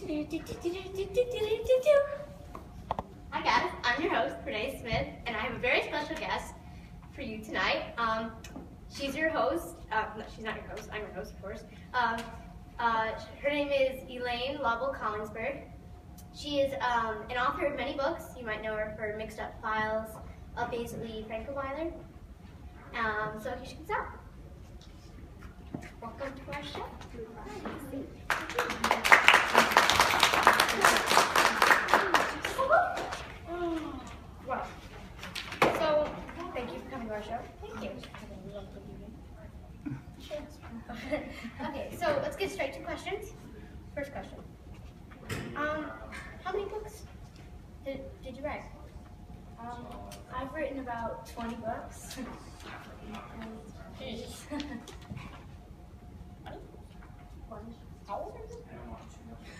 Hi guys, I'm your host, Renee Smith, and I have a very special guest for you tonight. She's your host. No, she's not your host. I'm your host, of course. Her name is Elaine Lovell-Collingsburg. She is an author of many books. You might know her for Mixed Up Files, basically Frankenweiler. So here she comes out. Welcome to our show. Wow. So, thank you for coming to our show. Thank you. Sure. Okay, so let's get straight to questions. First question. How many books did you write? I've written about 20 books. How old are you?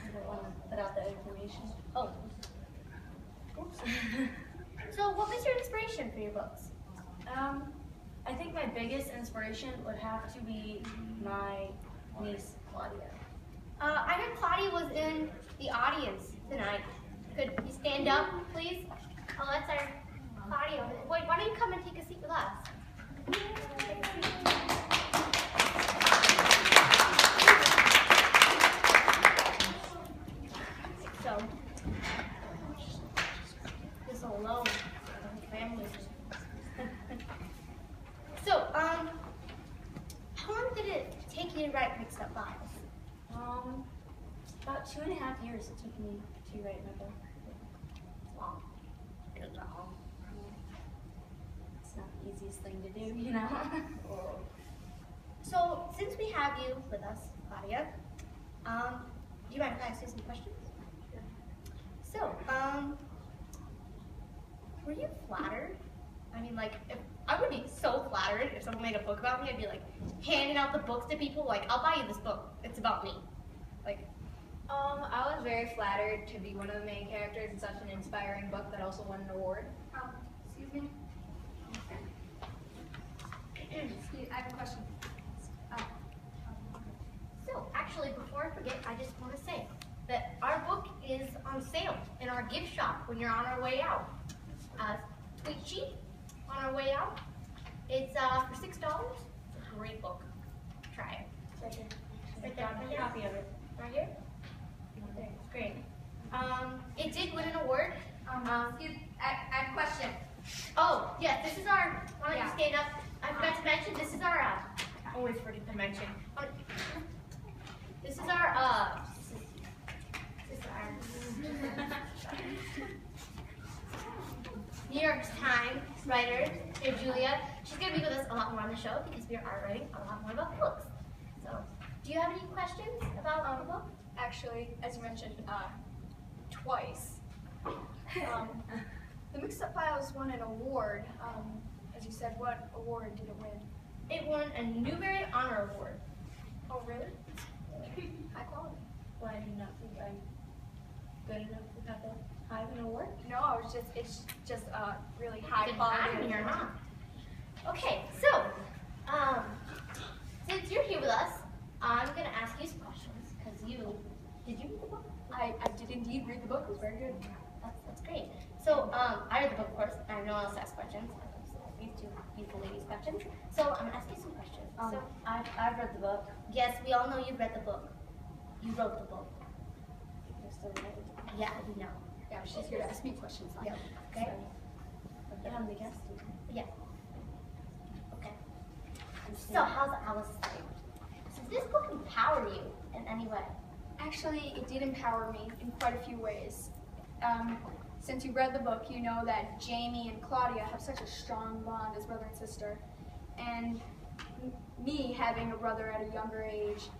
I don't want to put out that information. Oh. Oops. So what was your inspiration for your books? I think my biggest inspiration would have to be my niece, Claudia. I heard Claudia was in the audience tonight. Could you stand up, please? Oh, that's our Claudia. Wait, why don't you come and take a seat with us? So, this alone, family. So, how long did it take you to write Mixed Up Files? About 2.5 years it took me to write my book. It's long. It's long. It's not the easiest thing to do, you know? So, since we have you with us, Claudia, do you mind if I ask you some questions? Sure. So, were you flattered? I mean, like, I would be so flattered if someone made a book about me. I'd be like handing out the books to people, like, I'll buy you this book. It's about me. Like, I was very flattered to be one of the main characters in such an inspiring book that also won an award. Excuse me. I have a question. So, actually, before I forget, I just want to say that our book is on sale in our gift shop when you're on our way out. Tweet sheet on our way out. It's for $6. It's a great book. Try it. Right here. Right there. Right here. Copy of it. Right here. There. Great. It did win an award. I have a question. Oh, yeah. This is our. Why don't you stand up? I forgot to mention. This is our. I always forget to mention. This is our. This is our. New York Times writer, here, Julia. She's going to be with us a lot more on the show because we are writing a lot more about books. So, do you have any questions about the book? Actually, as you mentioned, twice. The Mixed Up Files won an award. As you said, what award did it win? It won a Newbery Honor Award. Oh, really? High quality. Why do you not think I'm good enough to have that high of an award? No, it's just really high quality. You're not. Okay, so since you're here with us, I'm going to ask you some questions because did you read the book? I did indeed read the book. It was very good. That's great. So I read the book, of course. I have no one else to ask questions. These two beautiful ladies questions. So I'm going to ask you some questions. So I've read the book. yes, we all know you've read the book. You wrote the book. You're still writing. Yeah, we know. Yeah, she's here to ask me questions. Yeah. Okay. Yeah, I'm the guest. Yeah. Okay. So how's Alice saying? Does this book empower you in any way? Actually, it did empower me in quite a few ways. Since you read the book, you know that Jamie and Claudia have such a strong bond as brother and sister. And me having a brother at a younger age,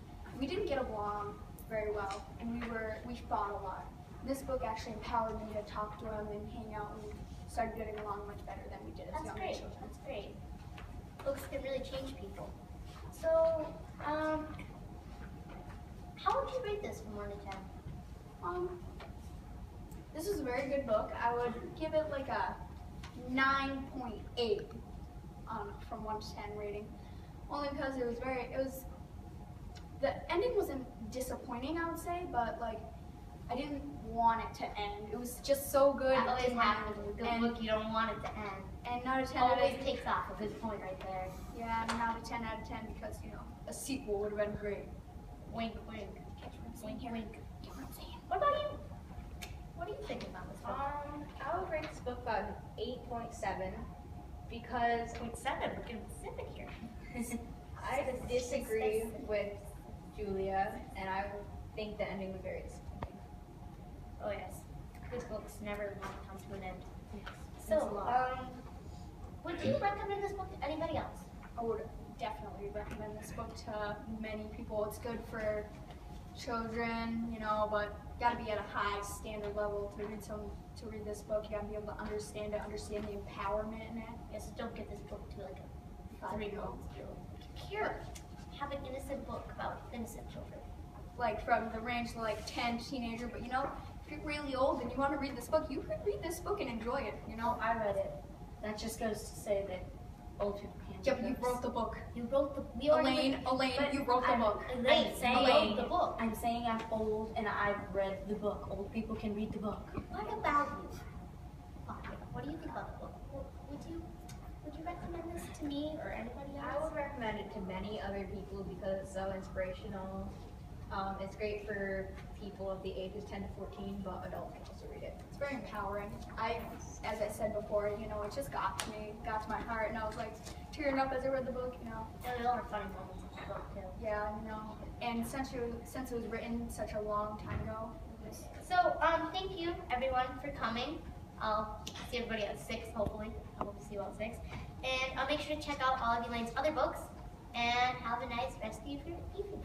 we didn't get along very well, and we fought a lot. This book actually empowered me to talk to him and hang out, and we started getting along much better than we did as younger children. That's great. Books can really change people. So, how would you rate this from 1 to 10? This is a very good book. I would give it like a 9.8 from 1 to 10 rating. Only because the ending wasn't disappointing, I would say, but like I didn't want it to end. It was just so good. That always happens with a good And- book. You don't want it to end. And not a 10 out Always of takes off. A good point right there. yeah, not a 10 out of 10 because a sequel would have been great. Wink, wink. Catch what I'm saying Wink, here? wink. Get what I'm saying? What about you? What are you thinking about this book? I would rate this book about an 8.7 because 0.7. We're getting specific here. I disagree with Julia, and I think the ending was very disappointing. Oh yes. Good books never come to an end. It's a So, lot. would you recommend this book to anybody else? I would definitely recommend this book to many people. It's good for children, but gotta be at a high standard level to read this book. You gotta be able to understand it, understand the empowerment in it. Yes, don't get this book to like a 5-year-old. 3-year-old. Here, have an innocent book about innocent children. Like from the range of like 10 teenager, but if you're really old and you want to read this book, you could read this book and enjoy it. I read it. That just goes to say that old people can't. Yeah, but you wrote the book. You wrote the. We already Elaine, But you wrote the book. Elaine, I'm saying- you wrote the book. I'm saying I'm old and I've read the book. Old people can read the book. What about you? Claudia, what do you think about the book? Would you recommend this to me or anybody I else? would recommend it to many other people because it's so inspirational. It's great for people of the ages 10 to 14, but adults can also read it. It's very empowering. As I said before, it just got to me, got to my heart, and I was like tearing up as I read the book. There are funny moments in the book too. Yeah, and since it was written such a long time ago, it was So, thank you everyone for coming. I'll see everybody at 6, hopefully. I hope to see you all at 6. And I'll make sure to check out all of Elaine's other books. And have a nice rest of your evening.